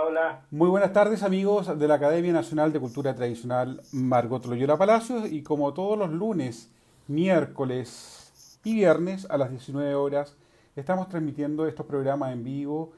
hola. Muy buenas tardes amigos de la Academia Nacional de Cultura Tradicional Margot Loyola Palacios y como todos los lunes, miércoles y viernes a las 19 horas estamos transmitiendo estos programas en vivo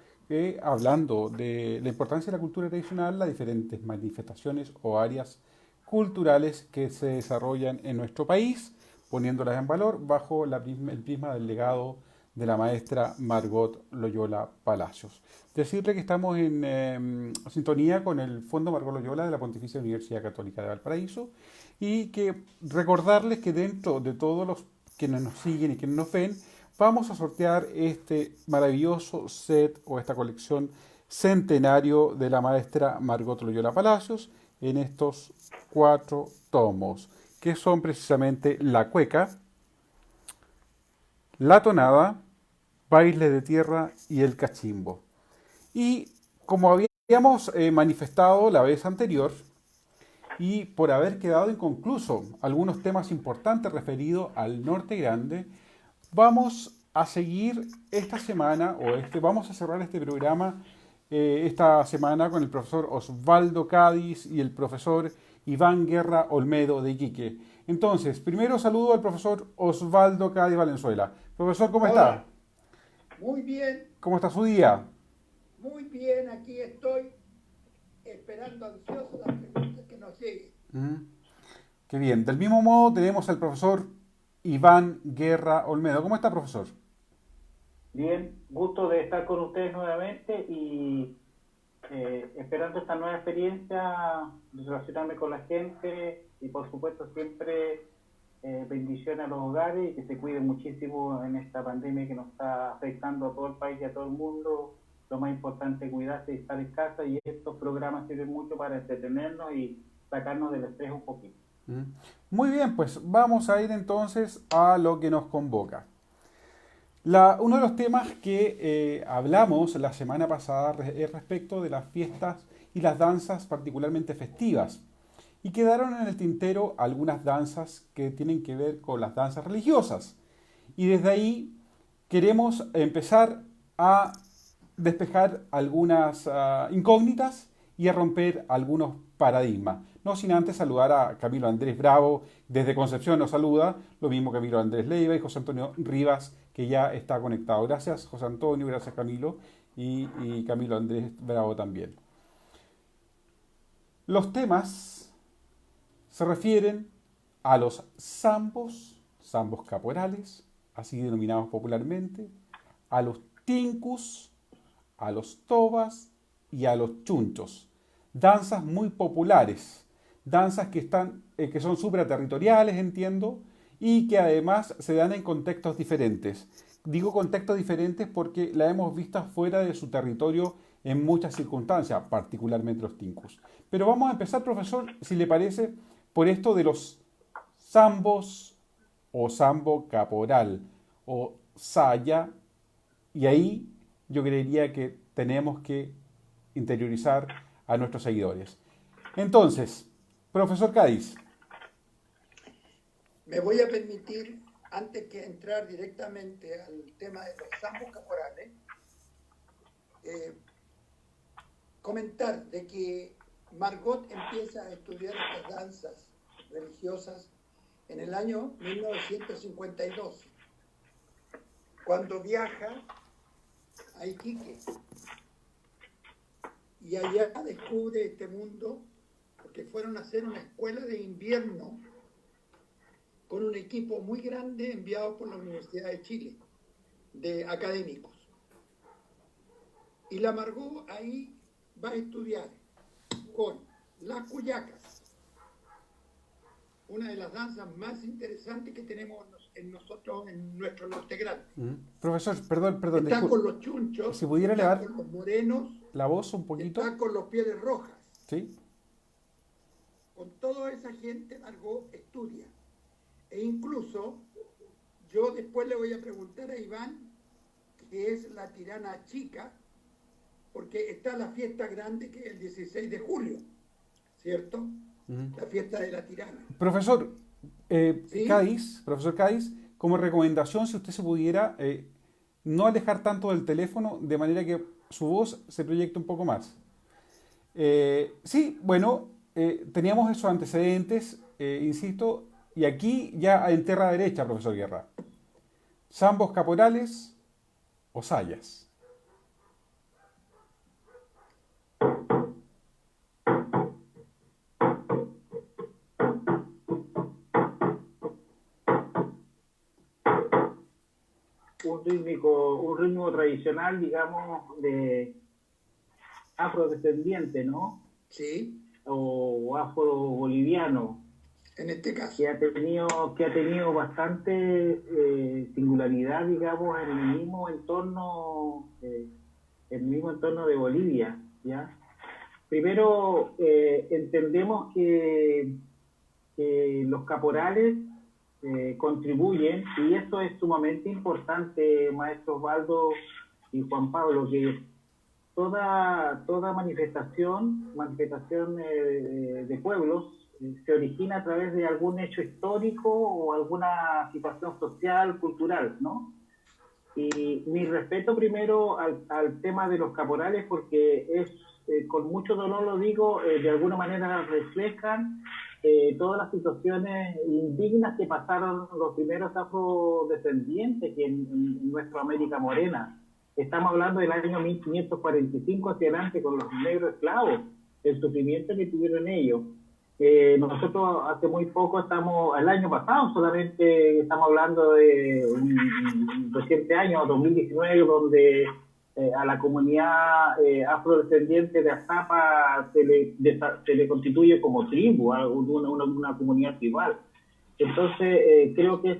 hablando de la importancia de la cultura tradicional, las diferentes manifestaciones o áreas culturales que se desarrollan en nuestro país, poniéndolas en valor bajo el prisma del legado de la maestra Margot Loyola Palacios. Decirle que estamos en sintonía con el Fondo Margot Loyola de la Pontificia Universidad Católica de Valparaíso y que recordarles que dentro de todos los que nos siguen y que nos ven, vamos a sortear este maravilloso set o esta colección centenario de la maestra Margot Loyola Palacios en estos 4 tomos, que son precisamente La Cueca, La Tonada, Baile de Tierra y El Cachimbo. Y como habíamos manifestado la vez anterior, y por haber quedado inconcluso algunos temas importantes referidos al Norte Grande, vamos a seguir esta semana, vamos a cerrar este programa esta semana con el profesor Osvaldo Cádiz y el profesor Iván Guerra Olmedo de Iquique. Entonces, primero saludo al profesor Osvaldo Cádiz Valenzuela. Profesor, ¿cómo está? Hola, muy bien, ¿Cómo está su día? muy bien. Aquí estoy esperando ansioso las preguntas que nos lleguen. Mm, qué bien. Del mismo modo tenemos al profesor Iván Guerra Olmedo. ¿Cómo está, profesor? Bien, gusto de estar con ustedes nuevamente y esperando esta nueva experiencia, relacionarme con la gente y por supuesto siempre bendiciones a los hogares y que se cuiden muchísimo en esta pandemia que nos está afectando a todo el país y a todo el mundo. Lo más importante es cuidarse y estar en casa y estos programas sirven mucho para entretenernos y sacarnos del estrés un poquito. Mm. Muy bien, pues vamos a ir entonces a lo que nos convoca. Uno de los temas que hablamos la semana pasada es respecto de las fiestas y las danzas particularmente festivas. Y quedaron en el tintero algunas danzas que tienen que ver con las danzas religiosas. Y desde ahí queremos empezar a despejar algunas incógnitas y a romper algunos paradigmas. No sin antes saludar a Camilo Andrés Bravo, desde Concepción nos saluda, lo mismo Camilo Andrés Leiva y José Antonio Rivas, que ya está conectado. Gracias José Antonio, gracias Camilo y Camilo Andrés Bravo también. Los temas se refieren a los zambos caporales, así denominados popularmente, a los tincus, a los tobas y a los chunchos. Danzas muy populares, danzas que son supraterritoriales, entiendo, y que además se dan en contextos diferentes. Digo contextos diferentes porque la hemos visto fuera de su territorio en muchas circunstancias, particularmente los tincus. Pero vamos a empezar, profesor, si le parece, por esto de los zambos o zambo caporal o saya, y ahí yo creería que tenemos que interiorizar a nuestros seguidores. Entonces, profesor Cádiz. Me voy a permitir, antes que entrar directamente al tema de los zambos caporales, eh, comentar de que Margot empieza a estudiar estas danzas religiosas en el año 1952, cuando viaja a Iquique y allá descubre este mundo porque fueron a hacer una escuela de invierno con un equipo muy grande enviado por la Universidad de Chile, de académicos. Y la Margot ahí va a estudiar con las cuyacas, una de las danzas más interesantes que tenemos nosotros en nuestro norte grande. Profesor, perdón, Está disculpe. con los chunchos, Si pudiera está elevar con los morenos, la voz un poquito. está con los pieles rojas. ¿Sí? Con toda esa gente Margot estudia. E incluso yo después le voy a preguntar a Iván, que es la tirana chica, porque está la fiesta grande que es el 16 de julio, ¿cierto? La fiesta de la tirana. Profesor ¿Sí? profesor Cádiz, como recomendación, si usted se pudiera no alejar tanto del teléfono de manera que su voz se proyecte un poco más. Sí, bueno, teníamos esos antecedentes, insisto, y aquí ya en tierra derecha, profesor Guerra. Zambos caporales o sayas. Un ritmo tradicional, digamos, de afrodescendiente, ¿no? Sí, O afro-boliviano, en este caso. que ha tenido bastante singularidad, digamos, en el mismo entorno de Bolivia, ¿ya? Primero, entendemos que los caporales contribuyen, y esto es sumamente importante, maestro Osvaldo y Juan Pablo, que toda manifestación de pueblos se origina a través de algún hecho histórico o alguna situación social, cultural, ¿no? Y mi respeto primero al tema de los caporales, porque con mucho dolor lo digo, de alguna manera reflejan todas las situaciones indignas que pasaron los primeros afrodescendientes en nuestra América Morena. Estamos hablando del año 1545 hacia adelante con los negros esclavos, el sufrimiento que tuvieron ellos. Nosotros hace muy poco el año pasado solamente estamos hablando de un reciente año, 2019, donde a la comunidad afrodescendiente de Azapa se le constituye como tribu, una comunidad tribal. Entonces, creo que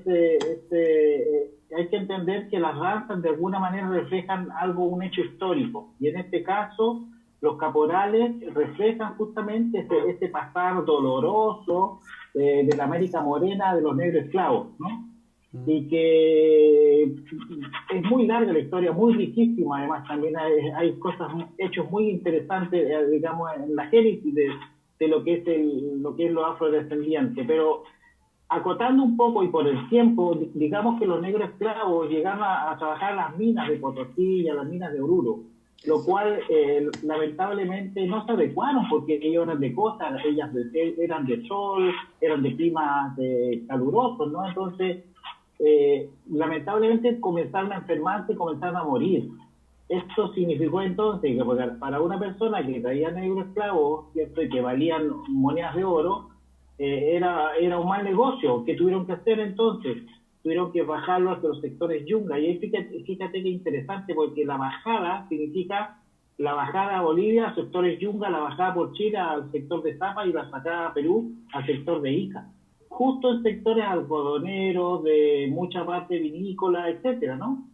hay que entender que las razas de alguna manera reflejan un hecho histórico. Y en este caso, los caporales reflejan justamente este pasar doloroso de la América Morena, de los negros esclavos, ¿no? Y que es muy larga la historia, muy riquísima. Además, también hay hechos muy interesantes, digamos, en la génesis de lo que es lo afrodescendiente. Pero acotando un poco y por el tiempo, digamos que los negros esclavos llegaban a trabajar las minas de Potosí y a las minas de Oruro, lo cual lamentablemente no se adecuaron porque ellos eran de costa, ellas eran de sol, eran de climas calurosos, ¿no? Entonces, lamentablemente comenzaron a enfermarse, comenzaron a morir. Esto significó entonces que para una persona que traía negros esclavos, ¿cierto?, y que valían monedas de oro, era un mal negocio. ¿Qué tuvieron que hacer entonces? Tuvieron que bajarlo hacia los sectores yunga. Y ahí fíjate que interesante, porque la bajada significa la bajada a Bolivia, a sectores yunga, la bajada por Chile al sector de Zapa y la sacada a Perú al sector de Ica. Justo en sectores algodoneros, de mucha parte vinícola, etcétera, ¿no?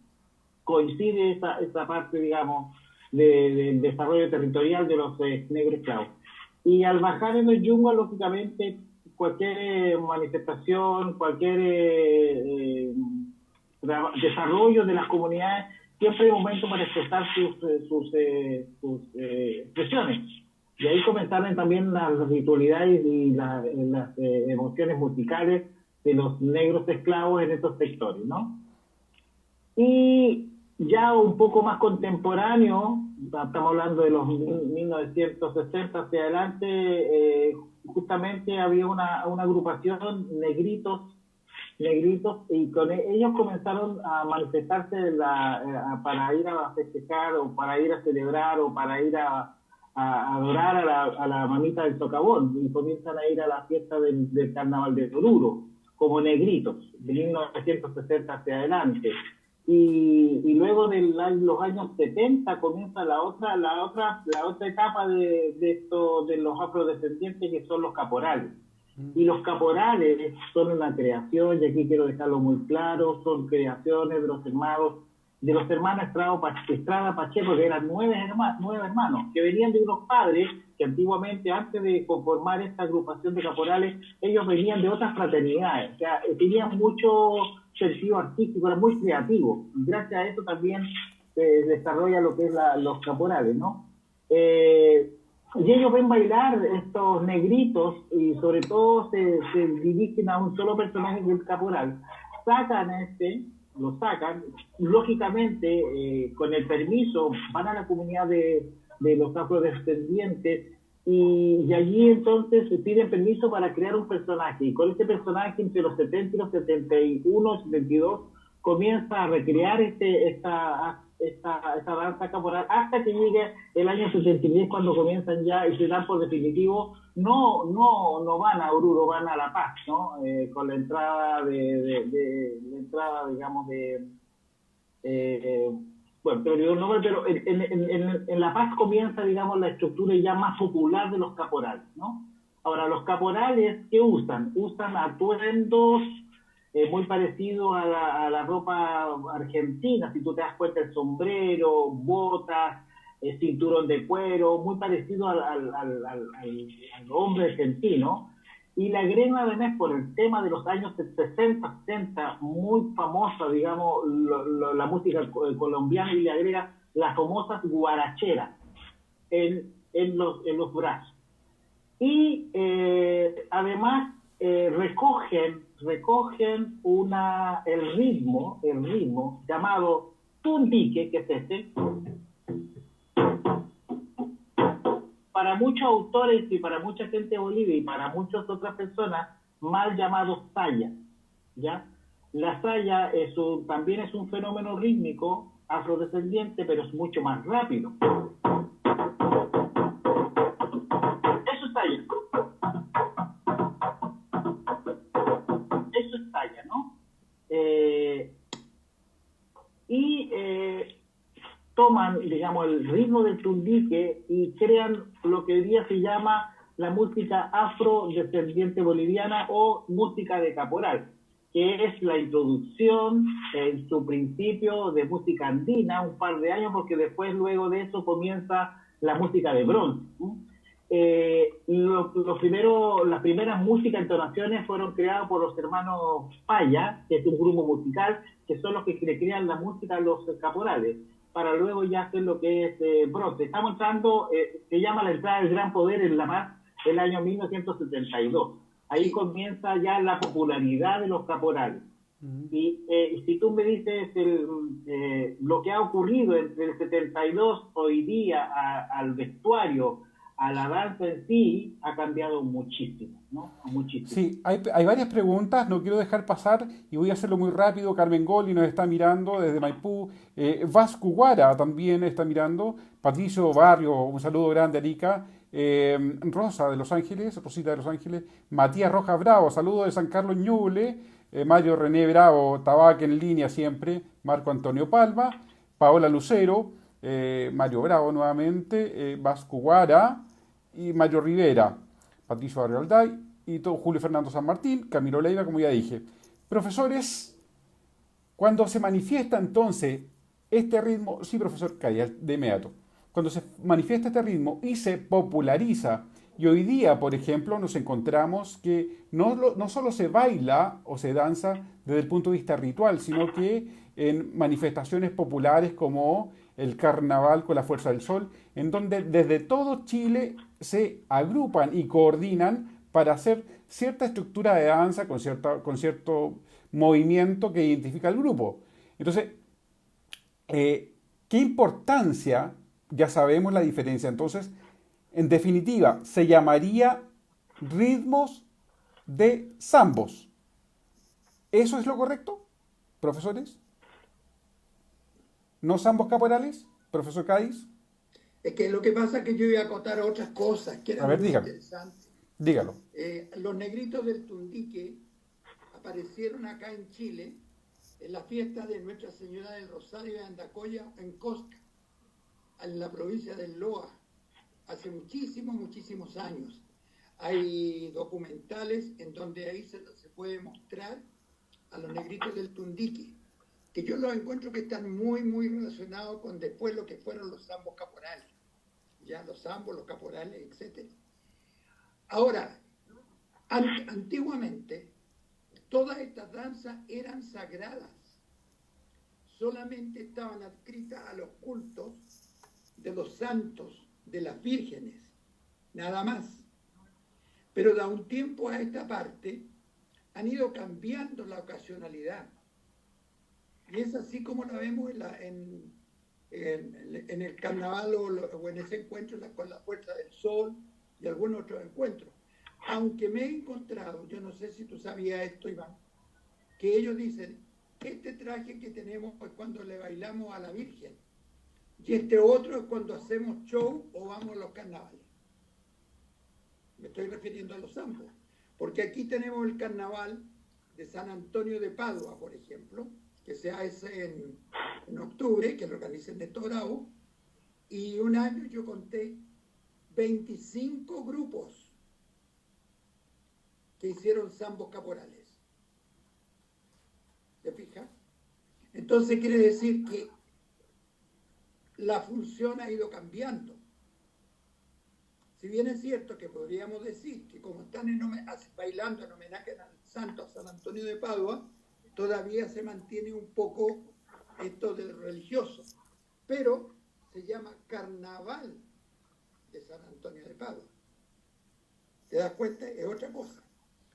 Coincide esa parte, digamos, del desarrollo territorial de los negros esclavos. Y al bajar en los yungas, lógicamente, cualquier manifestación, cualquier desarrollo de las comunidades, siempre hay un momento para expresar sus expresiones. Y ahí comenzaron también las ritualidades y las emociones musicales de los negros esclavos en estos sectores, ¿no? Y ya un poco más contemporáneo, estamos hablando de los 1960 hacia adelante, justamente había una agrupación negritos, y con ellos comenzaron a manifestarse para ir a festejar o para ir a celebrar o para ir a adorar a la mamita del socavón, y comienzan a ir a la fiesta del carnaval de Oruro como negritos, de 1960 hacia adelante. Y luego de los años 70 comienza la otra etapa de los afrodescendientes, que son los caporales. Y los caporales son una creación, y aquí quiero dejarlo muy claro, son creaciones de los hermanos Estrada Pacheco, que eran nueve hermanos, que venían de unos padres que antiguamente, antes de conformar esta agrupación de caporales, ellos venían de otras fraternidades, o sea, tenían mucho sentido artístico, eran muy creativos, y gracias a eso también se desarrolla lo que es los caporales, ¿no? Y ellos ven bailar estos negritos, y sobre todo se dirigen a un solo personaje, que es el caporal. Lo sacan, lógicamente, con el permiso, van a la comunidad de de los afrodescendientes, y allí entonces se piden permiso para crear un personaje, y con este personaje entre los 70 y los 71, 72, comienza a recrear esta danza caporal hasta que llegue el año 73, cuando comienzan ya y se dan por definitivo. No van a Oruro, van a La Paz, ¿no? Con la entrada digamos, bueno, pero en La Paz comienza, digamos, la estructura ya más popular de los caporales, ¿no? Ahora, los caporales, ¿qué usan? Usan atuendos muy parecidos a la ropa argentina, si tú te das cuenta, el sombrero, botas, cinturón de cuero, muy parecido al hombre argentino. Y le agregan además, por el tema de los años 60, 70, muy famosa, digamos, la música colombiana, y le agrega las famosas guaracheras en los brazos. Y además recogen el ritmo llamado tundique, que es este. Para muchos autores y para mucha gente de Bolivia y para muchas otras personas, mal llamado saya, ¿ya? La saya también es un fenómeno rítmico afrodescendiente, pero es mucho más rápido. Eso es saya. Eso es saya, ¿no? Toman, digamos, el ritmo del tundique y crean lo que hoy día se llama la música afrodescendiente boliviana o música de caporal, que es la introducción en su principio de música andina, un par de años, porque después, luego de eso, comienza la música de bronce. Las primeras músicas, entonaciones, fueron creadas por los hermanos Paya, que es un grupo musical, que son los que crean la música a los caporales, para luego ya hacer lo que es bronce. Estamos entrando, se llama la entrada del Gran Poder en La Paz, el año 1972. Ahí comienza ya la popularidad de los caporales. Y si tú me dices lo que ha ocurrido entre el 72 hoy día al vestuario, a la danza en sí, ha cambiado muchísimo, ¿no? Muchísimo. Sí, hay varias preguntas, no quiero dejar pasar y voy a hacerlo muy rápido. Carmen Goli nos está mirando desde Maipú, Vasco Guara también está mirando, Patricio Barrio, un saludo grande, Arica, Rosa de Los Ángeles, Rosita de Los Ángeles, Matías Rojas Bravo, saludo de San Carlos Ñuble, Mario René Bravo, Tabaque en línea siempre, Marco Antonio Palma, Paola Lucero, Mario Bravo nuevamente, Vasco Guara y Mario Rivera, Patricio Barrio Alday y todo, Julio Fernando San Martín, Camilo Leiva, como ya dije. Profesores, cuando se manifiesta entonces este ritmo, sí, profesor, calla de inmediato, cuando se manifiesta este ritmo y se populariza, y hoy día, por ejemplo, nos encontramos que no solo se baila o se danza desde el punto de vista ritual, sino que en manifestaciones populares como el carnaval con la Fuerza del Sol, en donde desde todo Chile se agrupan y coordinan para hacer cierta estructura de danza con cierto movimiento que identifica al grupo. Entonces, ¿qué importancia? Ya sabemos la diferencia. Entonces, en definitiva, se llamaría ritmos de zambos. ¿Eso es lo correcto, profesores? ¿No zambos caporales, profesor Cádiz? Es que lo que pasa es que yo iba a acotar otras cosas que eran muy interesantes. Dígalo. Los negritos del tundique aparecieron acá en Chile en la fiesta de Nuestra Señora del Rosario de Andacoya, en Cosca, en la provincia del Loa, hace muchísimos años. Hay documentales en donde ahí se puede mostrar a los negritos del tundique, que yo los encuentro que están muy relacionados con después lo que fueron los zambos caporales, ya los zambos, los caporales, etc. Ahora, antiguamente, todas estas danzas eran sagradas, solamente estaban adscritas a los cultos de los santos, de las vírgenes, nada más. Pero de un tiempo a esta parte han ido cambiando la ocasionalidad. Y es así como la vemos en en el carnaval o en ese encuentro con la Fuerza del Sol y algunos otros encuentros. Aunque me he encontrado, yo no sé si tú sabías esto, Iván, que ellos dicen, este traje que tenemos es cuando le bailamos a la Virgen y este otro es cuando hacemos show o vamos a los carnavales. Me estoy refiriendo a los zambos, porque aquí tenemos el carnaval de San Antonio de Padua, por ejemplo, que se hace en octubre, que lo organiza el Néstor Bravo, y un año yo conté 25 grupos que hicieron zambos caporales. ¿Te fijas? Entonces quiere decir que la función ha ido cambiando. Si bien es cierto que podríamos decir que como están bailando en homenaje al santo San Antonio de Padua, todavía se mantiene un poco esto del religioso, pero se llama Carnaval de San Antonio de Padua. ¿Te das cuenta? Es otra cosa.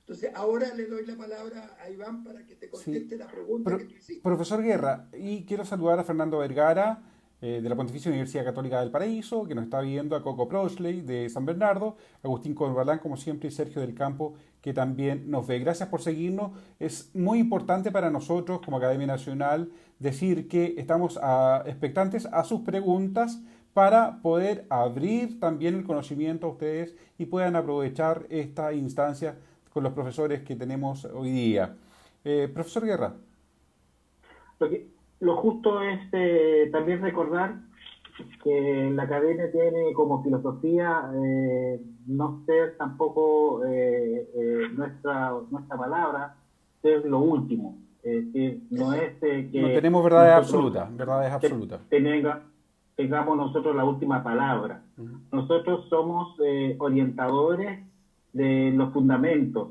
Entonces, ahora le doy la palabra a Iván para que te conteste la pregunta que tú hiciste. Profesor Guerra, y quiero saludar a Fernando Vergara, de la Pontificia Universidad Católica del Paraíso, que nos está viendo, a Coco Prochley de San Bernardo, Agustín Corbalán, como siempre, y Sergio del Campo, que también nos ve. Gracias por seguirnos. Es muy importante para nosotros, como Academia Nacional, decir que estamos expectantes a sus preguntas para poder abrir también el conocimiento a ustedes y puedan aprovechar esta instancia con los profesores que tenemos hoy día. Profesor Guerra. Lo justo es también recordar que la academia tiene como filosofía no ser tampoco nuestra palabra ser lo último. Es decir, no es que no tenemos verdades absolutas. Tengamos nosotros la última palabra. Uh-huh. Nosotros somos orientadores de los fundamentos,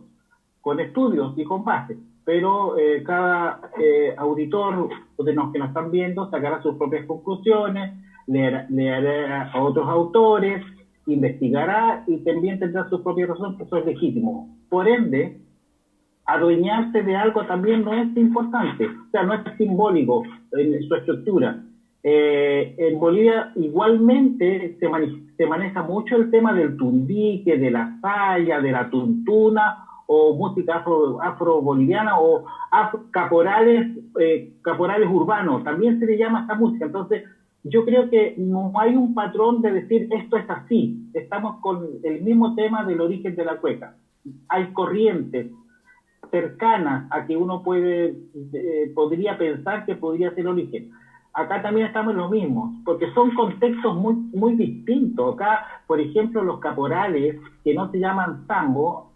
con estudios y con bases. Pero cada auditor de los que nos están viendo sacará sus propias conclusiones, leerá a otros autores, investigará y también tendrá sus propias razones, que eso es legítimo. Por ende, adueñarse de algo también no es importante, o sea, no es simbólico en su estructura. En Bolivia igualmente se maneja mucho el tema del tundique, de la saya, de la tuntuna, o música afro-boliviana, o caporales urbanos, también se le llama esta música. Entonces, yo creo que no hay un patrón de decir esto es así. Estamos con el mismo tema del origen de la cueca. Hay corrientes cercanas a que uno podría pensar que podría ser el origen. Acá también estamos en lo mismo, porque son contextos muy, muy distintos. Acá, por ejemplo, los caporales, que no se llaman zambo,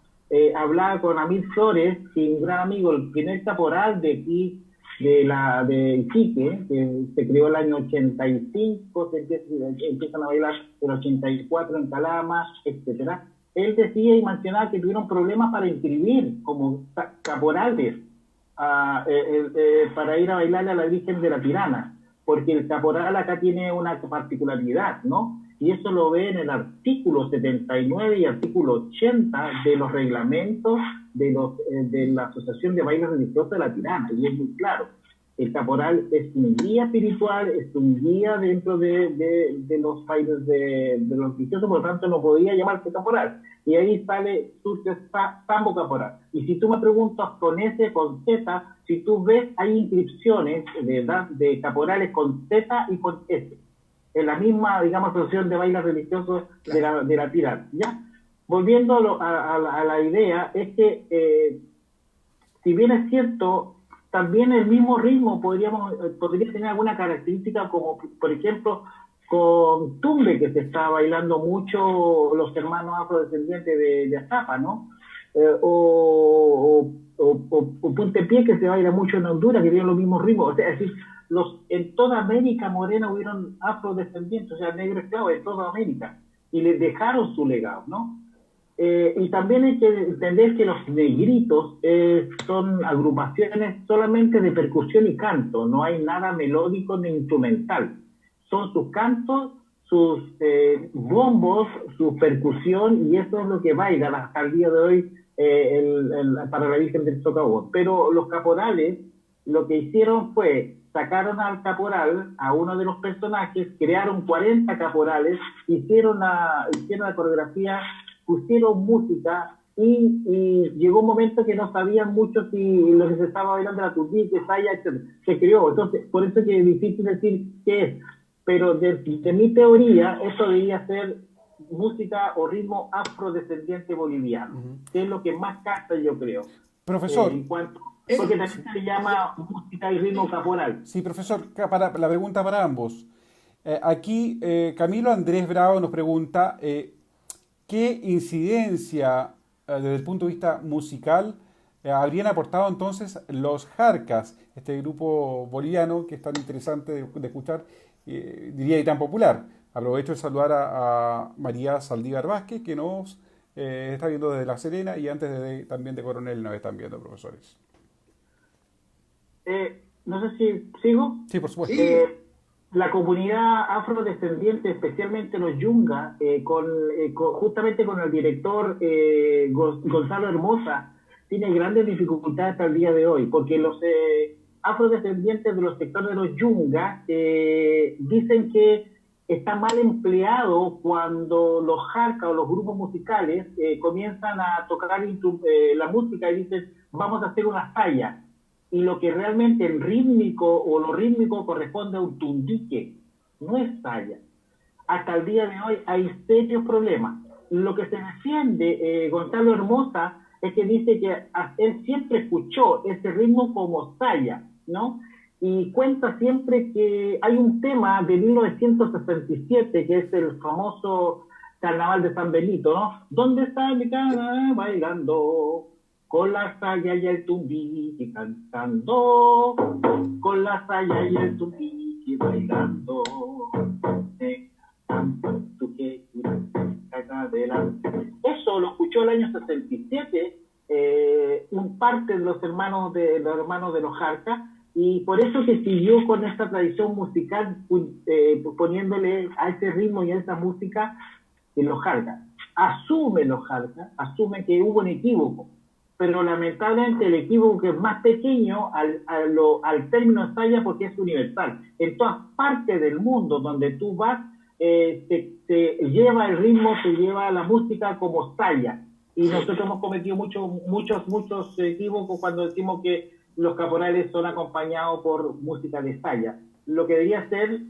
hablaba con Amir Flores, que un gran amigo, el primer caporal de aquí, de Iquique, que se creó el año 85, empiezan a bailar el 84 en Calama, etcétera. Él decía y mencionaba que tuvieron problemas para inscribir como caporales para ir a bailarle a la Virgen de la Tirana, porque el caporal acá tiene una particularidad, ¿no? Y eso lo ve en el artículo 79 y artículo 80 de los reglamentos de la Asociación de Bailes Religiosos de la Tirana, y es muy claro. El caporal es un guía espiritual, es un guía dentro de los bailes de los religiosos, por lo tanto no podía llamarse caporal. Y ahí surge zambo caporal. Y si tú me preguntas con S, con Z, si tú ves, hay inscripciones de caporales con Z y con S. En la misma, digamos, asociación de bailes religiosos de la Tirana, ¿ya? Volviendo a la idea, es que si bien es cierto, también el mismo ritmo podría tener alguna característica, como por ejemplo con tumbe, que se está bailando mucho los hermanos afrodescendientes de Azapa, ¿no? O puntepié, que se baila mucho en Honduras, que tienen los mismos ritmos. O sea, es decir, en toda América Morena hubieron afrodescendientes, o sea, negros esclavos en toda América, y les dejaron su legado, ¿no? Y también hay que entender que los negritos son agrupaciones solamente de percusión y canto, no hay nada melódico ni instrumental. Son sus cantos, sus bombos, su percusión, y eso es lo que bailan hasta el día de hoy para la Virgen del Socavón. Pero los caporales lo que hicieron fue sacaron al caporal, a uno de los personajes, crearon 40 caporales, hicieron la coreografía, pusieron música y llegó un momento que no sabían mucho si lo que se estaba bailando era tumbí, que saya, etc. Se creó, entonces por eso es que es difícil decir qué es, pero de mi teoría esto debería ser música o ritmo afrodescendiente boliviano, que es lo que más capta, yo creo. Profesor. Porque también se llama música y ritmo caporal. Sí, profesor, la pregunta para ambos. Aquí Camilo Andrés Bravo nos pregunta qué incidencia desde el punto de vista musical habrían aportado entonces los Jarcas, este grupo boliviano que es tan interesante de escuchar, diría y tan popular. Aprovecho de saludar a María Saldívar Vázquez, que nos está viendo desde La Serena, y antes también de Coronel nos están viendo, profesores. No sé si sigo. Sí, por supuesto. La comunidad afrodescendiente, especialmente los yungas, justamente con el director Gonzalo Hermosa, tiene grandes dificultades hasta el día de hoy, porque los afrodescendientes de los sectores de los yungas dicen que está mal empleado cuando los jarcas o los grupos musicales comienzan a tocar la música y dicen, vamos a hacer una saya. Y lo que realmente el rítmico o lo rítmico corresponde a un tundique, no es saya. Hasta el día de hoy hay serios problemas. Lo que se defiende Gonzalo Hermosa es que dice que él siempre escuchó ese ritmo como saya, ¿no? Y cuenta siempre que hay un tema de 1967, que es el famoso Carnaval de San Benito, ¿no? ¿Dónde está mi cara bailando? Con la saya y el tumbique cantando, con la saya y el tumbique bailando, eso lo escuchó el año 67 un parte de los hermanos de los Jarcas, y por eso que siguió con esta tradición musical, poniéndole a ese ritmo y a esa música en los Jarcas. Los Jarcas asumen que hubo un equívoco, pero lamentablemente el equívoco es más pequeño al término saya, porque es universal. En todas partes del mundo donde tú vas, se lleva el ritmo, se lleva la música como saya. Y nosotros hemos cometido muchos equívocos cuando decimos que los caporales son acompañados por música de saya. Lo que debería ser,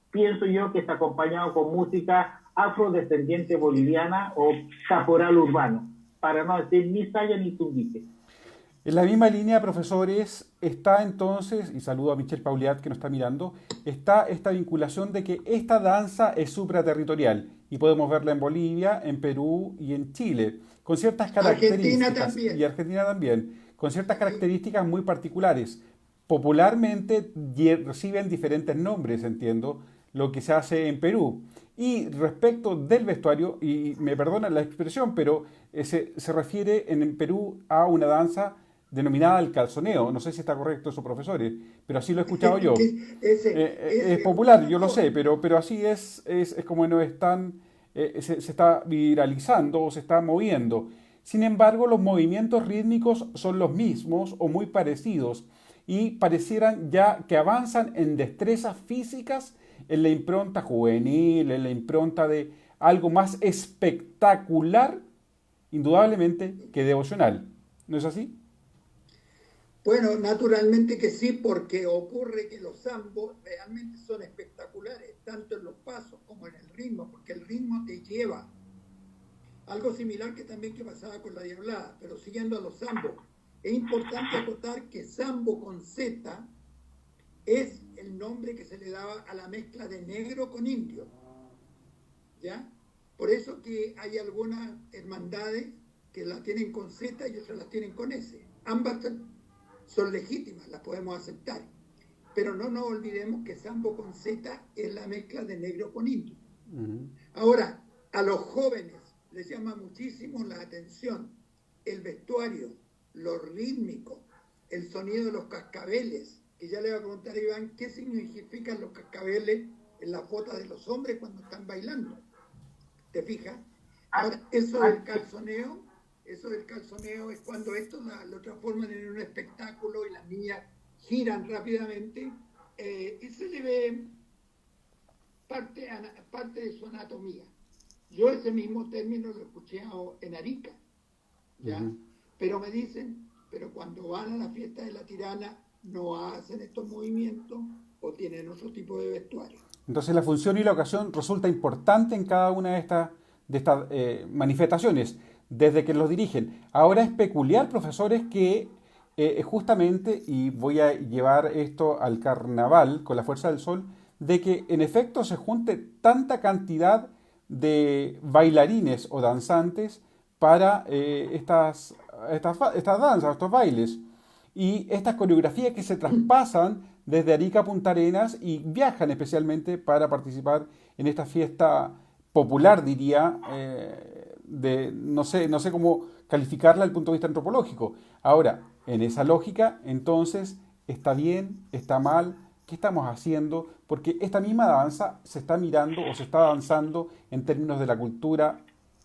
pienso yo, que está acompañado con música afrodescendiente boliviana o caporal urbano, para no decir ni saya ni tumbique. En la misma línea, profesores, está entonces, y saludo a Michelle Pauliat que nos está mirando, está esta vinculación de que esta danza es supraterritorial y podemos verla en Bolivia, en Perú y en Chile, con ciertas características. Y Argentina también, con ciertas características muy particulares. Popularmente reciben diferentes nombres, entiendo, lo que se hace en Perú. Y respecto del vestuario, y me perdonan la expresión, pero se refiere en Perú a una danza denominada el calzoneo. No sé si está correcto eso, profesores, pero así lo he escuchado yo. Es popular, yo lo sé, pero así es como no están, se está viralizando o se está moviendo. Sin embargo, los movimientos rítmicos son los mismos o muy parecidos y parecieran ya que avanzan en destrezas físicas, en la impronta juvenil, en la impronta de algo más espectacular, indudablemente, que devocional. ¿No es así? Bueno, naturalmente que sí, porque ocurre que los zambos realmente son espectaculares, tanto en los pasos como en el ritmo, porque el ritmo te lleva. Algo similar que también que pasaba con la diablada, pero siguiendo a los zambos. Es importante acotar que zambo con Z es el nombre que se le daba a la mezcla de negro con indio, ¿ya? Por eso que hay algunas hermandades que la tienen con Z y otras las tienen con S. Ambas son legítimas, las podemos aceptar. Pero no nos olvidemos que zambo con Z es la mezcla de negro con indio. Ahora, a los jóvenes les llama muchísimo la atención el vestuario, lo rítmico, el sonido de los cascabeles, que ya le voy a preguntar a Iván qué significan los cascabeles en las botas de los hombres cuando están bailando. ¿Te fijas? Ahora, eso del calzoneo es cuando esto lo transforman en un espectáculo y las niñas giran rápidamente y se le ve parte de su anatomía. Yo ese mismo término lo escuché en Arica, ¿ya? Pero me dicen, pero cuando van a la fiesta de la Tirana no hacen estos movimientos o tienen otro tipo de vestuario. Entonces la función y la ocasión resulta importante en cada una de estas manifestaciones, desde que los dirigen. Ahora es peculiar, profesores, que justamente, y voy a llevar esto al carnaval con la fuerza del sol, de que en efecto se junte tanta cantidad de bailarines o danzantes para estas danzas, estos bailes. Y estas coreografías que se traspasan desde Arica a Punta Arenas y viajan especialmente para participar en esta fiesta popular, diría, no sé cómo calificarla desde el punto de vista antropológico. Ahora, en esa lógica, entonces, ¿está bien? ¿Está mal? ¿Qué estamos haciendo? Porque esta misma danza se está mirando o se está danzando en términos de la cultura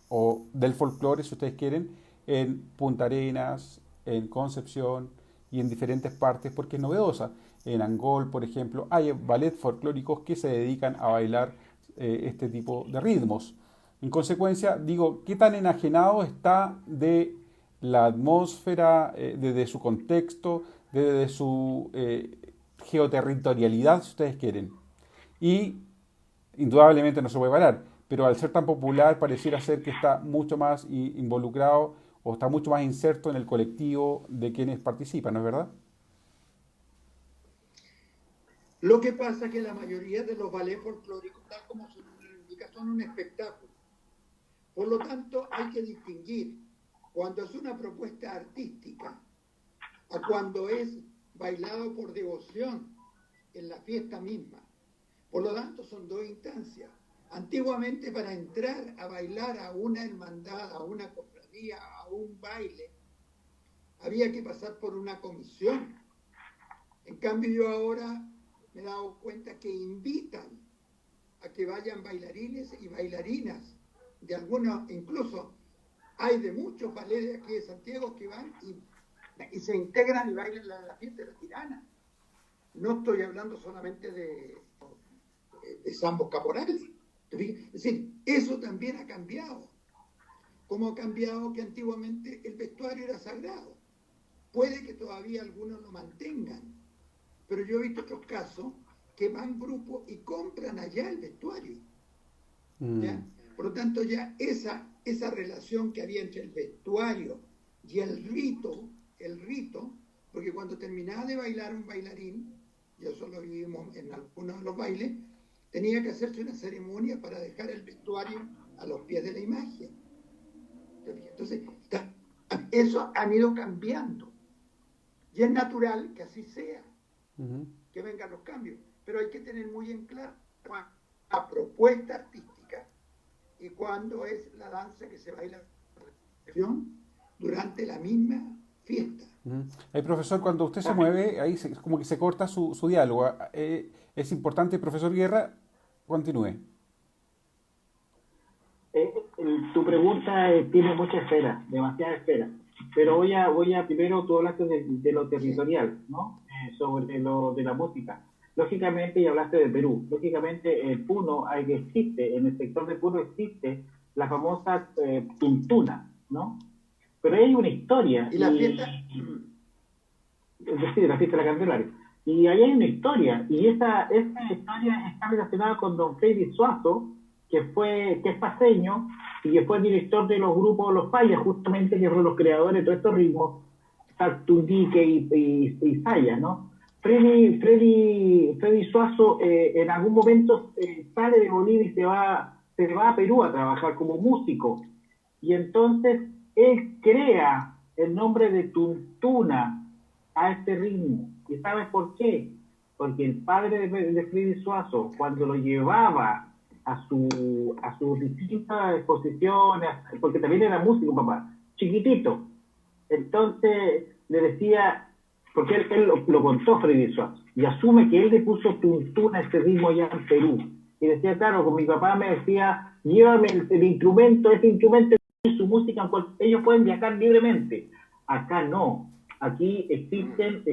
o del folclore, si ustedes quieren, en Punta Arenas, en Concepción y en diferentes partes, porque es novedosa. En Angol, por ejemplo, hay ballet folclóricos que se dedican a bailar este tipo de ritmos. En consecuencia, digo, ¿qué tan enajenado está de la atmósfera, de su contexto, de su geoterritorialidad, si ustedes quieren? Y indudablemente no se puede parar, pero al ser tan popular pareciera ser que está mucho más involucrado o está mucho más inserto en el colectivo de quienes participan, ¿no es verdad? Lo que pasa es que la mayoría de los ballets folclóricos, tal como su nombre lo indica, son un espectáculo. Por lo tanto, hay que distinguir cuando es una propuesta artística a cuando es bailado por devoción en la fiesta misma. Por lo tanto, son dos instancias. Antiguamente, para entrar a bailar a una hermandad, a una cofradía, a un baile, había que pasar por una comisión. En cambio, yo ahora me he dado cuenta que invitan a que vayan bailarines y bailarinas, de algunos, incluso hay de muchos ballets de aquí de Santiago que van y se integran y bailan la fiesta de la Tirana. No estoy hablando solamente de zambos caporales. Es decir, eso también ha cambiado. Como ha cambiado que antiguamente el vestuario era sagrado. Puede que todavía algunos lo mantengan, pero yo he visto otros casos que van grupos y compran allá el vestuario. ¿Ya? Por lo tanto, ya esa relación que había entre el vestuario y el rito, porque cuando terminaba de bailar un bailarín, y eso lo vivimos en algunos de los bailes, tenía que hacerse una ceremonia para dejar el vestuario a los pies de la imagen. Entonces, eso han ido cambiando. Y es natural que así sea, que vengan los cambios. Pero hay que tener muy en claro la propuesta artística y cuándo es la danza que se baila durante la misma fiesta. Profesor, cuando usted se mueve, ahí como que se corta su diálogo. Es importante, profesor Guerra, continúe. Tu pregunta tiene mucha esfera, demasiada esfera. Pero voy a primero, tú hablaste de lo territorial, ¿no? Sobre lo de la música. Lógicamente, y hablaste de Perú, lógicamente en Puno existe, en el sector de Puno existe la famosa tuntuna, ¿no? Pero hay una historia. ¿Y la fiesta? Es decir, la fiesta de la Candelaria. Y ahí hay una historia, y esa historia está relacionada con don Freddy Suazo, que es paseño, y que fue director de los grupos Los Payas, justamente, que fueron los creadores de todos estos ritmos, Tundique y Saya, ¿no? Freddy Suazo en algún momento sale de Bolivia y se va a Perú a trabajar como músico. Y entonces él crea el nombre de tuntuna a este ritmo. ¿Y sabes por qué? Porque el padre de Freddy Suazo, cuando lo llevaba a sus distintas exposiciones, porque también era músico, papá, chiquitito, entonces le decía, porque él lo contó Freddy Suazo, y asume que él le puso tuntuna a este ritmo allá en Perú. Y decía, claro, con mi papá me decía, llévame el instrumento, ese instrumento y su música, ellos pueden viajar libremente. Acá no. Aquí existen,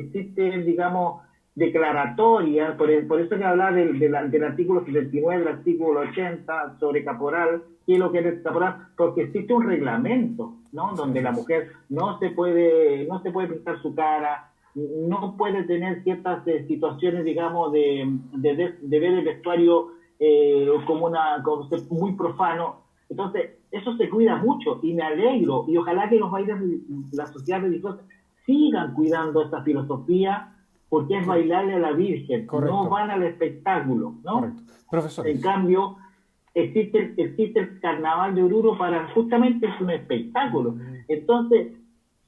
digamos, declaratoria, por eso que hablaba del artículo 79, del artículo 80 sobre caporal, qué es lo que es el caporal, porque existe un reglamento, ¿no? Donde la mujer no se puede pintar su cara, no puede tener ciertas situaciones, digamos, de ver el vestuario como muy profano. Entonces, eso se cuida mucho y me alegro, y ojalá que los bailes de la sociedad religiosa sigan cuidando esta filosofía, porque es bailarle a la Virgen. Correcto. No van al espectáculo, ¿no? Correcto. Profesores. En cambio, existe el carnaval de Oruro para justamente es un espectáculo. Entonces,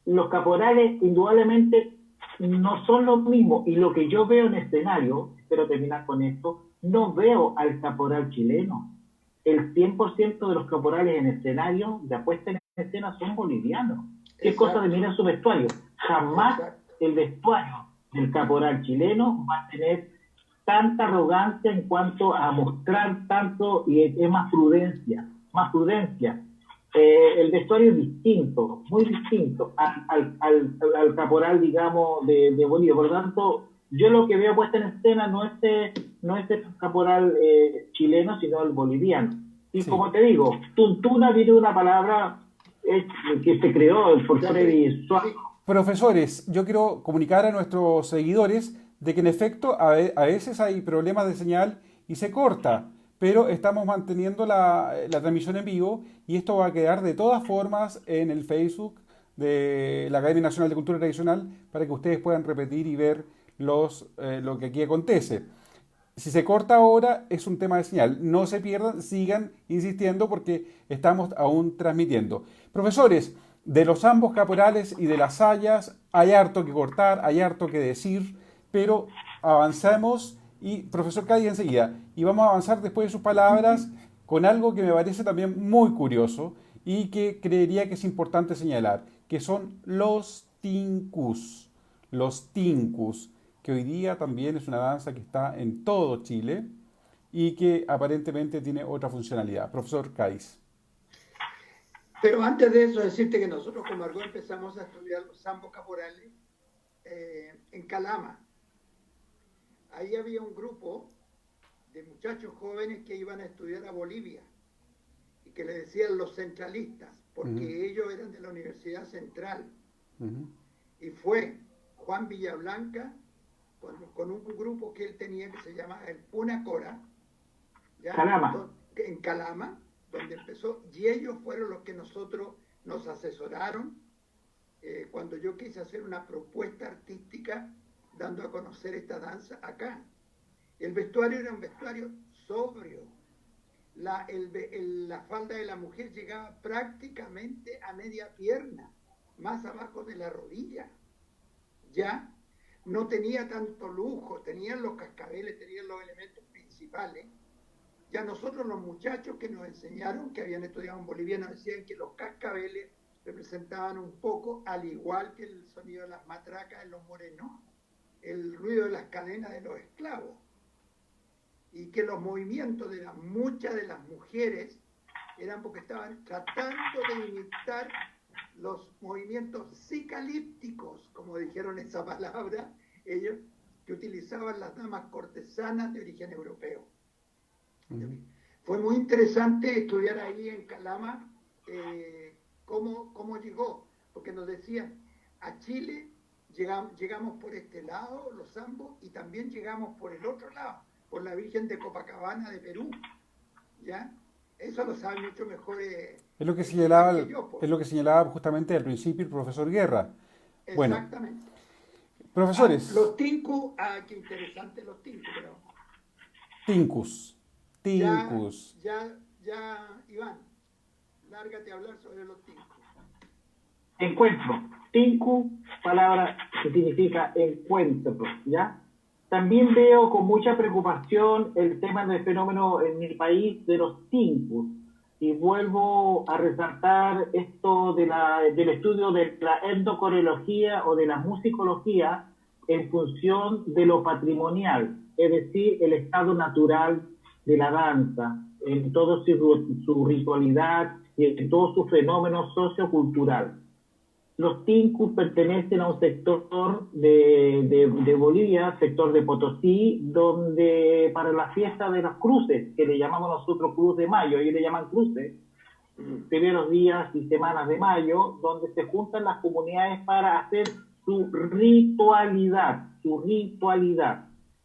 los caporales indudablemente no son lo mismo, y lo que yo veo en escenario, espero terminar con esto, no veo al caporal chileno. El 100% de los caporales en escenario, de puesta en escena, son bolivianos. ¿Qué cosa de mirar su vestuario? Jamás el vestuario del caporal chileno va a tener tanta arrogancia en cuanto a mostrar tanto, y es más prudencia. El vestuario es distinto, muy distinto al caporal, digamos, de Bolivia. Por lo tanto, yo lo que veo puesta en escena no es el caporal chileno, sino el boliviano. Y sí, como te digo, tuntuna viene de una palabra que se creó por Freddy Suárez. Profesores, yo quiero comunicar a nuestros seguidores de que en efecto a veces hay problemas de señal y se corta, pero estamos manteniendo la transmisión en vivo, y esto va a quedar de todas formas en el Facebook de la Academia Nacional de Cultura Tradicional para que ustedes puedan repetir y ver lo que aquí acontece. Si se corta ahora es un tema de señal. No se pierdan, sigan insistiendo porque estamos aún transmitiendo. Profesores, de los ambos caporales y de las sayas hay harto que cortar, hay harto que decir, pero avanzamos, y profesor Cádiz enseguida, y vamos a avanzar después de sus palabras con algo que me parece también muy curioso y que creería que es importante señalar, que son los tincus. Los tincus, que hoy día también es una danza que está en todo Chile y que aparentemente tiene otra funcionalidad. Profesor Cádiz. Pero antes de eso, decirte que nosotros con Margot empezamos a estudiar los zambos caporales en Calama. Ahí había un grupo de muchachos jóvenes que iban a estudiar a Bolivia y que le decían los centralistas, porque ellos eran de la Universidad Central. Y fue Juan Villablanca con un grupo que él tenía que se llama el Puna Cora, ¿ya? Calama. En Calama, donde empezó, y ellos fueron los que nos asesoraron cuando yo quise hacer una propuesta artística dando a conocer esta danza acá. El vestuario era un vestuario sobrio. La falda de la mujer llegaba prácticamente a media pierna, más abajo de la rodilla. Ya no tenía tanto lujo, tenían los cascabeles, tenían los elementos principales. Ya nosotros, los muchachos que nos enseñaron, que habían estudiado en Bolivia, nos decían que los cascabeles representaban un poco, al igual que el sonido de las matracas en los morenos, el ruido de las cadenas de los esclavos. Y que los movimientos de muchas de las mujeres eran porque estaban tratando de imitar los movimientos psicalípticos, como dijeron esa palabra, ellos, que utilizaban las damas cortesanas de origen europeo. Fue muy interesante estudiar ahí en Calama cómo llegó, porque nos decían, a Chile llegamos por este lado, los zambos, y también llegamos por el otro lado, por la Virgen de Copacabana de Perú, ¿ya? Eso lo sabe mucho mejor. Es lo que señalaba justamente al principio el profesor Guerra. Exactamente. Bueno, profesores. Los tincus, qué interesante los tincus, pero... Tincus. Ya, Iván, lárgate a hablar sobre los tincus. Encuentro. Tinku, palabra que significa encuentro, ¿ya? También veo con mucha preocupación el tema del fenómeno en mi país de los tinkus. Y vuelvo a resaltar esto del estudio de la etnocoreología o de la musicología en función de lo patrimonial, es decir, el estado natural de la danza, en toda su ritualidad y en todo su fenómeno sociocultural. los Tincus pertenecen a un sector de Bolivia, sector de Potosí, donde para la fiesta de los cruces, que le llamamos nosotros Cruz de Mayo, ellos le llaman cruces, primeros días y semanas de mayo, donde se juntan las comunidades para hacer su ritualidad.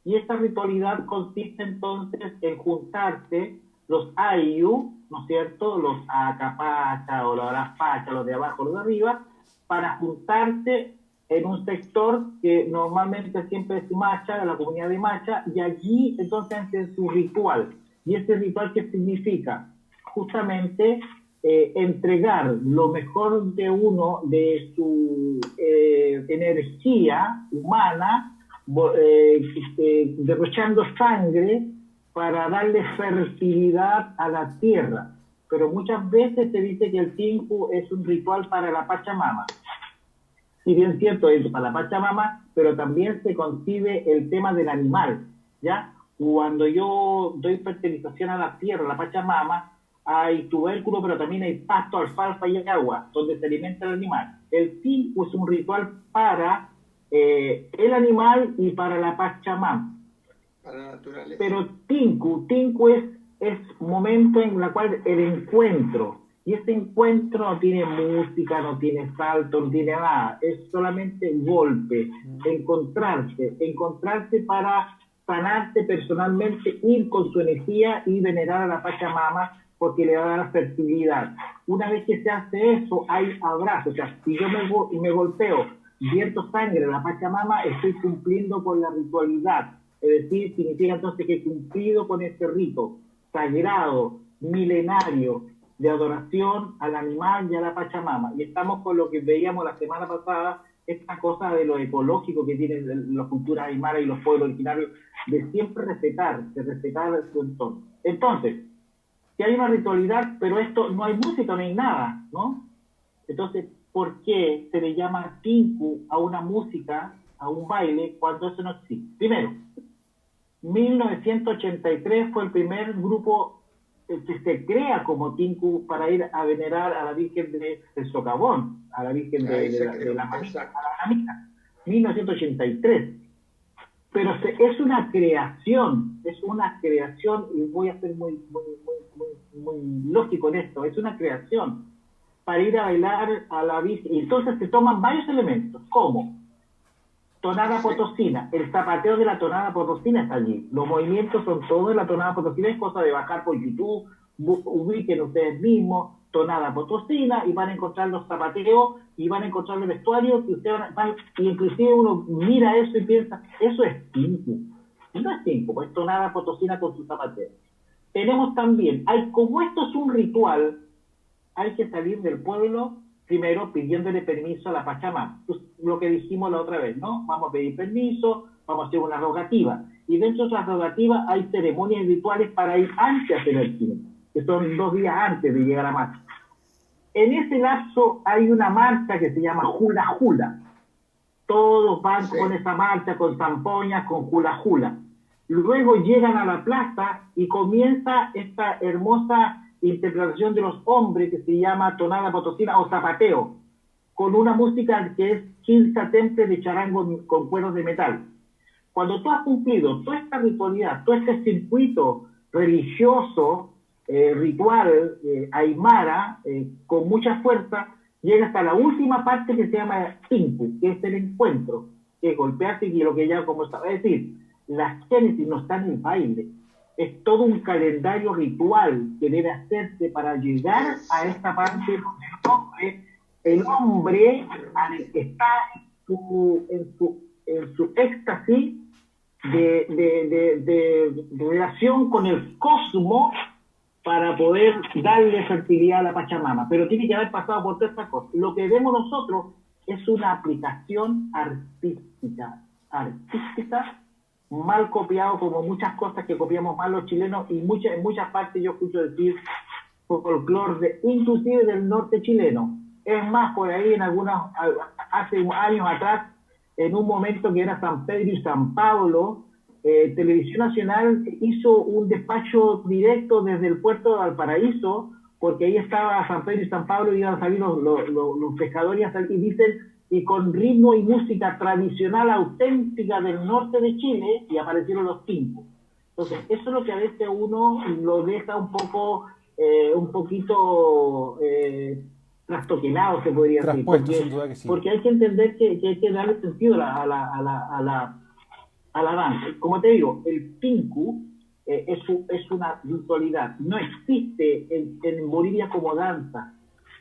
Y esta ritualidad consiste entonces en juntarse los ayu, ¿no es cierto?, los acapacha o los arapacha, los de abajo, los de arriba, para juntarse en un sector que normalmente siempre es Macha, de la comunidad de Macha, y allí entonces hacen su ritual. ¿Y ese ritual qué significa? Justamente entregar lo mejor de uno, de su energía humana, derrochando sangre para darle fertilidad a la tierra. Pero muchas veces se dice que el Tinku es un ritual para la Pachamama. Si bien cierto es para la Pachamama, pero también se concibe el tema del animal, ¿ya? Cuando yo doy fertilización a la tierra, a la Pachamama, hay tubérculo, pero también hay pasto, alfalfa y agua, donde se alimenta el animal. El Tinku es un ritual para el animal y para la Pachamama. Para la naturaleza. Pero Tinku es momento en el cual el encuentro, y ese encuentro no tiene música, no tiene salto, no tiene nada, es solamente golpe, encontrarse para sanarse personalmente, ir con su energía y venerar a la Pachamama porque le va a dar fertilidad. Una vez que se hace eso, hay abrazos. O sea, si yo me golpeo, vierto sangre a la Pachamama, estoy cumpliendo con la ritualidad. Es decir, significa entonces que he cumplido con este rito sagrado, milenario, de adoración al animal y a la Pachamama. Y estamos con lo que veíamos la semana pasada, esta cosa de lo ecológico que tienen las culturas aymara y los pueblos originarios, de siempre respetar su entorno. Entonces, si hay una ritualidad, pero esto no hay música, no hay nada, ¿no? Entonces, ¿por qué se le llama Tinku a una música, a un baile, cuando eso no existe? Primero, 1983 fue el primer grupo que se crea como Tinku para ir a venerar a la Virgen del Socavón, a la Virgen de la Mamita, 1983. Pero es una creación, y voy a ser muy lógico en esto, es una creación para ir a bailar a la Virgen. Y entonces se toman varios elementos, como tonada potosina, el zapateo de la tonada potosina está allí, los movimientos son todos de la tonada potosina, es cosa de bajar por YouTube, ubiquen ustedes mismos, tonada potosina, y van a encontrar los zapateos, y van a encontrar el vestuario, que ustedes y inclusive uno mira eso y piensa, eso es Tinku. No es Tinku, es tonada potosina con su zapateo. Tenemos también, como esto es un ritual, hay que salir del pueblo primero pidiéndole permiso a la Pachamama. Pues, lo que dijimos la otra vez, ¿no? Vamos a pedir permiso, vamos a hacer una rogativa. Y dentro de esas rogativas hay ceremonias y rituales para ir antes a hacer el Tinku, que son 2 días antes de llegar a Macha. En ese lapso hay una marcha que se llama Hula Hula. Todos van con esa marcha, con zampoñas, con Hula Hula. Luego llegan a la plaza y comienza esta hermosa interpretación de los hombres que se llama tonada potosina o zapateo, con una música que es quinta temple de charango con cuerdas de metal. Cuando tú has cumplido toda esta ritualidad, todo este circuito religioso, ritual, aymara, con mucha fuerza, llega hasta la última parte que se llama Tinku, que es el encuentro, que es golpearse y lo que ya como estaba. Es decir, la génesis no está en el baile, es todo un calendario ritual que debe hacerse para llegar a esta parte donde el hombre al que está en su éxtasis de relación con el cosmos para poder darle fertilidad a la Pachamama. Pero tiene que haber pasado por todas estas cosas. Lo que vemos nosotros es una aplicación artística, mal copiado, como muchas cosas que copiamos mal los chilenos, y en muchas partes yo escucho decir folclore, inclusive del norte chileno. Es más, por ahí hace años atrás, en un momento que era San Pedro y San Pablo, Televisión Nacional hizo un despacho directo desde el puerto de Valparaíso porque ahí estaba San Pedro y San Pablo, y iban a salir los pescadores y dicen, y con ritmo y música tradicional auténtica del norte de Chile, y aparecieron los tincos. Entonces, eso es lo que a veces uno lo deja un poquito trastoquelado, se podría decir. Traspuesto, sin duda que sí. Porque hay que entender que hay que darle sentido a la danza. Como te digo, el tinku es una visualidad. No existe en Bolivia como danza.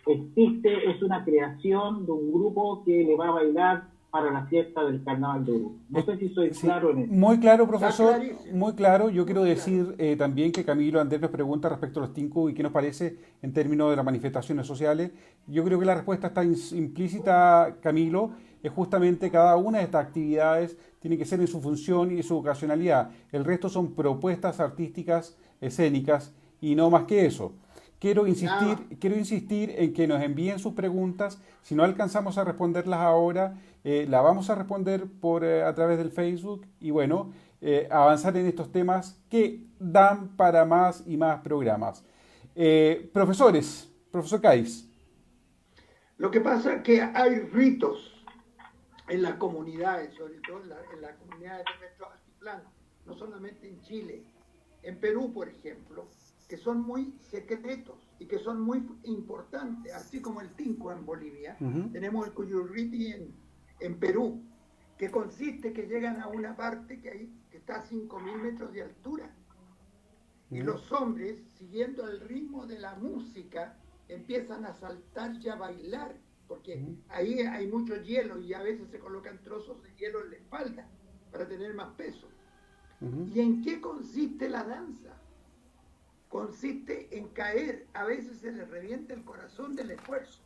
Es una creación de un grupo que le va a bailar para la fiesta del Carnaval de Oruro. No sé si soy claro en eso. Muy claro, profesor, muy claro. Yo quiero decir también que Camilo Andrés nos pregunta respecto a los tinku y qué nos parece en términos de las manifestaciones sociales. Yo creo que la respuesta está implícita, Camilo, es justamente cada una de estas actividades tiene que ser en su función y su ocasionalidad. El resto son propuestas artísticas, escénicas y no más que eso. Quiero insistir en que nos envíen sus preguntas. Si no alcanzamos a responderlas ahora, la vamos a responder a través del Facebook y bueno, avanzar en estos temas que dan para más y más programas. Profesor Cáiz. Lo que pasa es que hay ritos en las comunidades, sobre todo en las comunidades de nuestro altiplano, no solamente en Chile, en Perú, por ejemplo, que son muy secretos y que son muy importantes, así como el tinku en Bolivia. Tenemos el cuyurriti en Perú, que consiste que llegan a una parte que está a 5.000 metros de altura. Y los hombres, siguiendo el ritmo de la música, empiezan a saltar y a bailar, porque ahí hay mucho hielo y a veces se colocan trozos de hielo en la espalda para tener más peso. ¿Y en qué consiste la danza? Consiste en caer, a veces se le revienta el corazón del esfuerzo.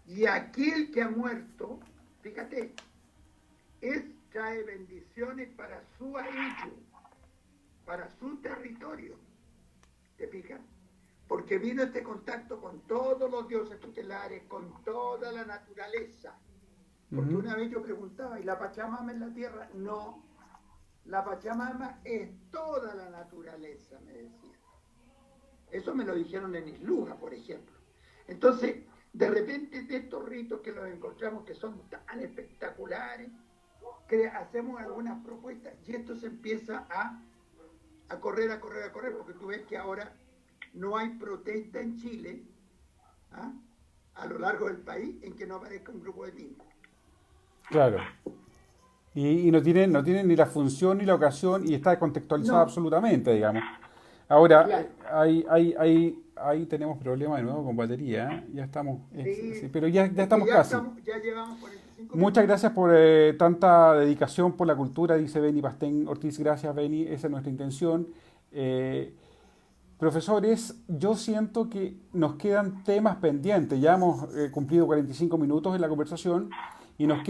Y aquel que ha muerto, fíjate, trae bendiciones para su ayllu, para su territorio. ¿Te fijas? Porque vino este contacto con todos los dioses tutelares, con toda la naturaleza. Porque una vez yo preguntaba, ¿y la Pachamama en la tierra? No, la Pachamama es toda la naturaleza, me decía. Eso me lo dijeron en Isluja, por ejemplo. Entonces, de repente, de estos ritos que los encontramos que son tan espectaculares, que hacemos algunas propuestas y esto se empieza a correr, porque tú ves que ahora no hay protesta en Chile, a lo largo del país, en que no aparezca un grupo de tinku. Claro. Y no tienen ni la función ni la ocasión y está descontextualizado absolutamente, digamos. Ahora, claro. Ahí tenemos problemas de nuevo con batería, ¿eh? Ya estamos, sí, pero ya estamos casi. Ya llevamos 45 minutos. Muchas gracias por tanta dedicación por la cultura, dice Beni Pastén Ortiz. Gracias, Beni, esa es nuestra intención. Profesores, yo siento que nos quedan temas pendientes. Ya hemos cumplido 45 minutos en la conversación y nos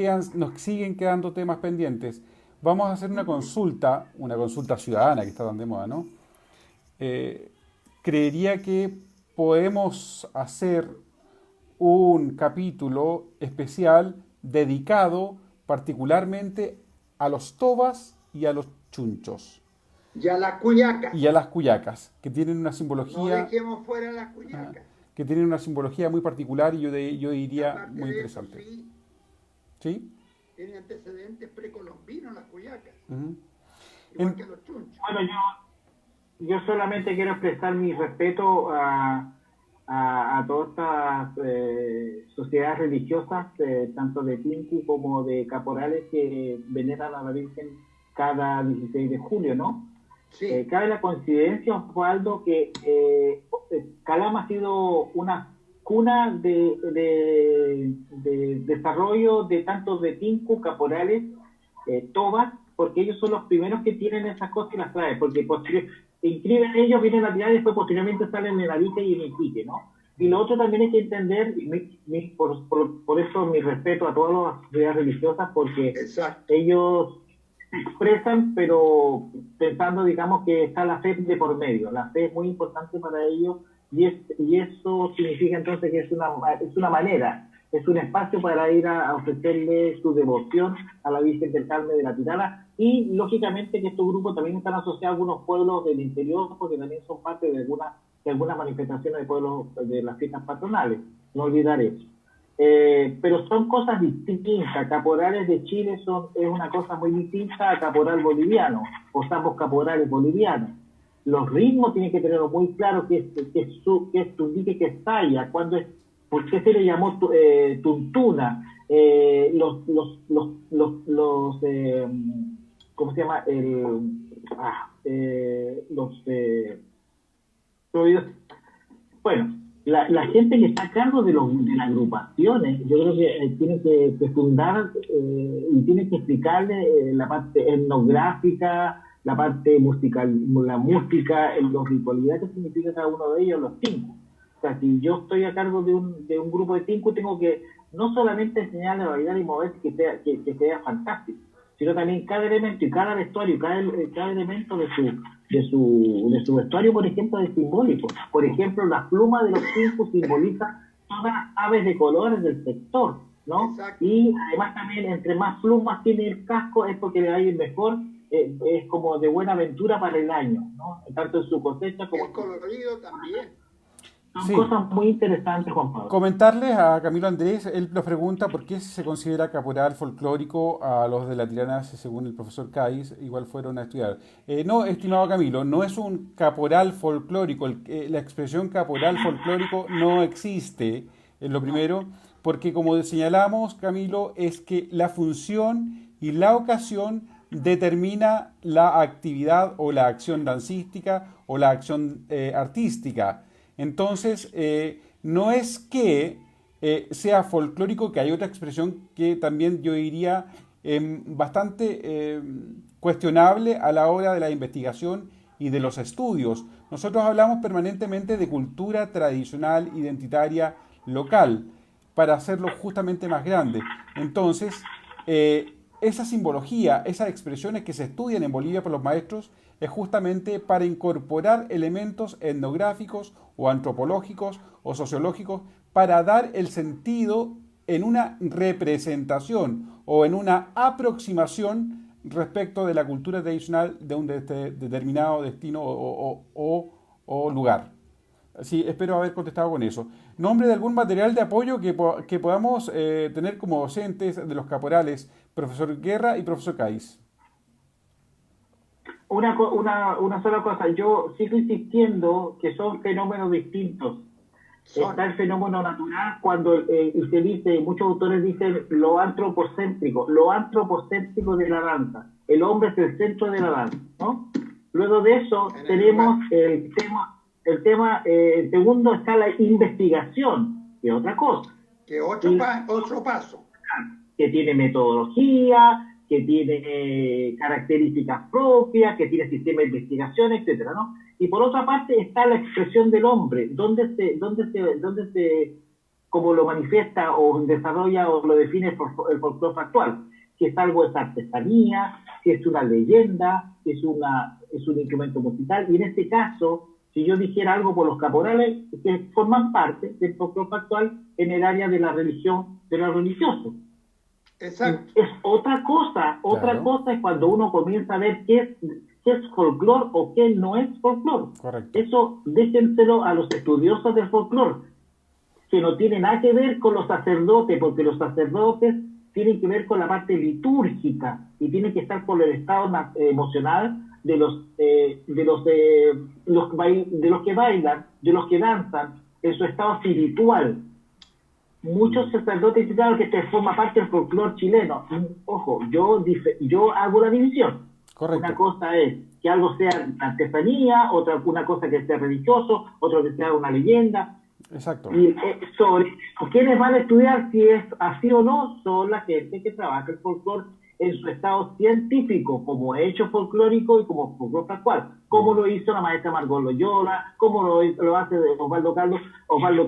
siguen quedando temas pendientes. Vamos a hacer una consulta ciudadana que está tan de moda, ¿no? Creería que podemos hacer un capítulo especial dedicado particularmente a los tobas y a los chunchos. Y a las cuyacas. Y a las cuyacas, que tienen una simbología... No dejemos fuera las cuyacas. Que tienen una simbología muy particular y yo diría aparte muy de interesante. Eso, sí, ¿sí? Tienen antecedentes precolombinos las cuyacas. Igual que los chunchos. Bueno, yo solamente quiero expresar mi respeto a todas estas sociedades religiosas, tanto de tinku como de caporales, que veneran a la Virgen cada 16 de julio, ¿no? Sí. Cabe la coincidencia, Osvaldo, que Calama ha sido una cuna de desarrollo de tanto de tinku, caporales, tobas, porque ellos son los primeros que tienen esas cosas y las traen, porque se inscriben ellos, vienen a tirar y después posteriormente salen en Arica y en Iquique, ¿no? Y lo otro también hay que entender, por eso mi respeto a todas las sociedades religiosas, porque ellos se expresan, pero pensando, digamos, que está la fe de por medio. La fe es muy importante para ellos y eso significa entonces que es una manera, es un espacio para ir a ofrecerle su devoción a la Virgen del Carmen de la Tirana. Y lógicamente que estos grupos también están asociados a algunos pueblos del interior, porque también son parte de algunas que algunas manifestaciones de pueblos de las fiestas patronales, no olvidar eso. Pero son cosas distintas. Caporales de Chile es una cosa muy distinta a caporal boliviano, o zambos caporales bolivianos. Los ritmos tienen que tenerlo muy claro, que es tundique, que es talla, por qué se le llamó tuntuna, ¿cómo se llama? Bueno, la gente que está a cargo de las agrupaciones, yo creo que tiene que fundar y tiene que explicarle la parte etnográfica, la parte musical, la música, los ritualidades que significa cada uno de ellos, los tinku. O sea, si yo estoy a cargo de un grupo de tinku, tengo que no solamente enseñarle a bailar y moverse que sea fantástico, sino también cada elemento y cada vestuario, cada elemento de su vestuario, por ejemplo, es simbólico. Por ejemplo, las plumas de los tinku simbolizan todas las aves de colores del sector, ¿no? Exacto. Y además también, entre más plumas tiene el casco, es porque le da el mejor, es como de buena aventura para el año, ¿no? Tanto en su cosecha como... El colorido también. Son cosas muy interesantes, Juan Pablo. Comentarles a Camilo Andrés, él nos pregunta por qué se considera caporal folclórico a los de la Tirana, según el profesor Cáiz, igual fueron a estudiar. No, estimado Camilo, no es un caporal folclórico, la expresión caporal folclórico no existe, es lo primero, porque como señalamos, Camilo, es que la función y la ocasión determina la actividad o la acción dancística o la acción artística. Entonces, no es que sea folclórico, que hay otra expresión que también yo diría bastante cuestionable a la hora de la investigación y de los estudios. Nosotros hablamos permanentemente de cultura tradicional, identitaria, local, para hacerlo justamente más grande. Entonces, esa simbología, esas expresiones que se estudian en Bolivia por los maestros, es justamente para incorporar elementos etnográficos o antropológicos o sociológicos para dar el sentido en una representación o en una aproximación respecto de la cultura tradicional de un determinado destino o lugar. Sí, espero haber contestado con eso. ¿Nombre de algún material de apoyo que podamos tener como docentes de los caporales, profesor Guerra y profesor Cáiz? Una sola cosa, yo sigo insistiendo que son fenómenos distintos. Está el fenómeno natural cuando y se dice, muchos autores dicen lo antropocéntrico de la danza. El hombre es el centro de la danza, ¿no? Luego de eso tenemos el tema segundo está la investigación, que es otra cosa. Que otro paso. Que tiene metodología, que tiene características propias, que tiene sistema de investigación, etcétera, ¿no? Y por otra parte está la expresión del hombre, donde se como lo manifiesta o desarrolla o lo define el folclore actual, que es algo de artesanía, que es una leyenda, que es un instrumento musical, y en este caso, si yo dijera algo por los caporales, que forman parte del folclore actual en el área de la religión, de lo religioso. Exacto. Es otra cosa. Otra cosa es cuando uno comienza a ver qué es folclore o qué no es folclore. Correcto. Eso déjenselo a los estudiosos del folclore, que no tiene nada que ver con los sacerdotes, porque los sacerdotes tienen que ver con la parte litúrgica y tienen que estar por el estado emocional de los que bailan, de los que danzan, en su estado espiritual. Muchos sacerdotes dicen que esto forma parte del folclore chileno. Ojo, yo hago la división. Correcto. Una cosa es que algo sea artesanía, otra una cosa que sea religioso, otra que sea una leyenda. Exacto. Y sobre quiénes van a estudiar si es así o no, son la gente que trabaja el folclore en su estado científico, como hecho folclórico y como folclore tal cual, como lo hizo la maestra Margot Loyola, como lo hace Osvaldo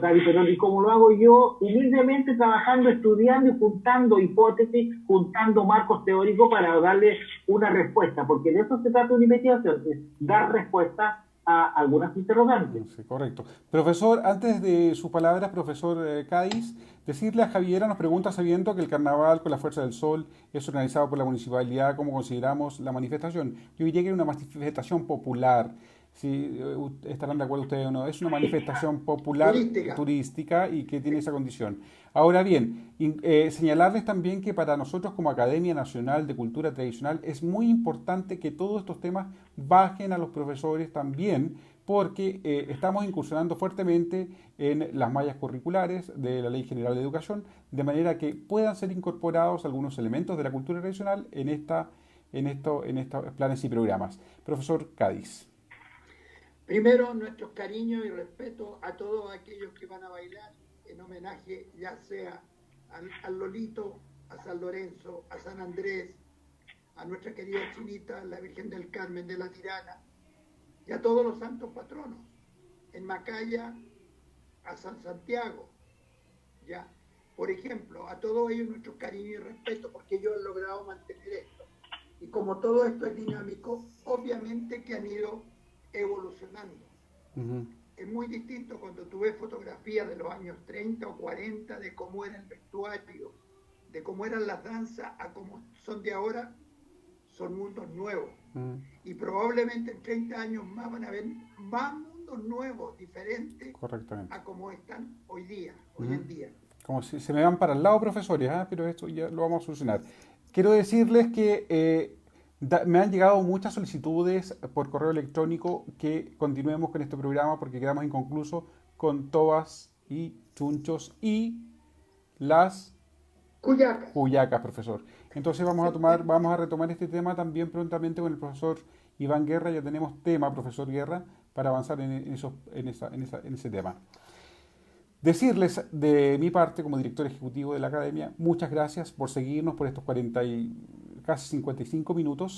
Cádiz Perón, y como lo hago yo, humildemente trabajando, estudiando y juntando hipótesis, juntando marcos teóricos para darle una respuesta, porque de eso se trata una investigación, es dar respuesta a algunas interrogantes. Sí, correcto. Profesor, antes de sus palabras, profesor Cáiz, decirle a Javiera, nos pregunta, sabiendo que el carnaval con la Fuerza del Sol es organizado por la municipalidad, ¿cómo consideramos la manifestación? Yo diría que es una manifestación popular. si estarán de acuerdo ustedes o no, es una manifestación popular turística y que tiene esa condición. Ahora bien, señalarles también que para nosotros como Academia Nacional de Cultura Tradicional es muy importante que todos estos temas bajen a los profesores también, porque estamos incursionando fuertemente en las mallas curriculares de la Ley General de Educación, de manera que puedan ser incorporados algunos elementos de la cultura tradicional en estos planes y programas. Profesor Cádiz. Primero, nuestros cariños y respeto a todos aquellos que van a bailar en homenaje ya sea al Lolito, a San Lorenzo, a San Andrés, a nuestra querida Chinita, la Virgen del Carmen de la Tirana, y a todos los santos patronos. En Macaya, a San Santiago, ya. Por ejemplo, a todos ellos nuestro cariño y respeto, porque ellos han logrado mantener esto. Y como todo esto es dinámico, obviamente que han ido evolucionando. Es muy distinto cuando tú ves fotografías de los años 30 o 40 de cómo era el vestuario, de cómo eran las danzas, a cómo son de ahora. Son mundos nuevos. Y probablemente en 30 años más van a haber más mundos nuevos, diferentes a como están hoy en día. Como si se me van para el lado, profesores, pero esto ya lo vamos a solucionar. Quiero decirles que me han llegado muchas solicitudes por correo electrónico que continuemos con este programa porque quedamos inconclusos con tobas y chunchos y las cuyacas, profesor. Entonces vamos a retomar este tema también prontamente con el profesor Iván Guerra. Ya tenemos tema, profesor Guerra, para avanzar en ese tema. Decirles de mi parte, como director ejecutivo de la Academia, muchas gracias por seguirnos por estos 40 y casi 55 minutos.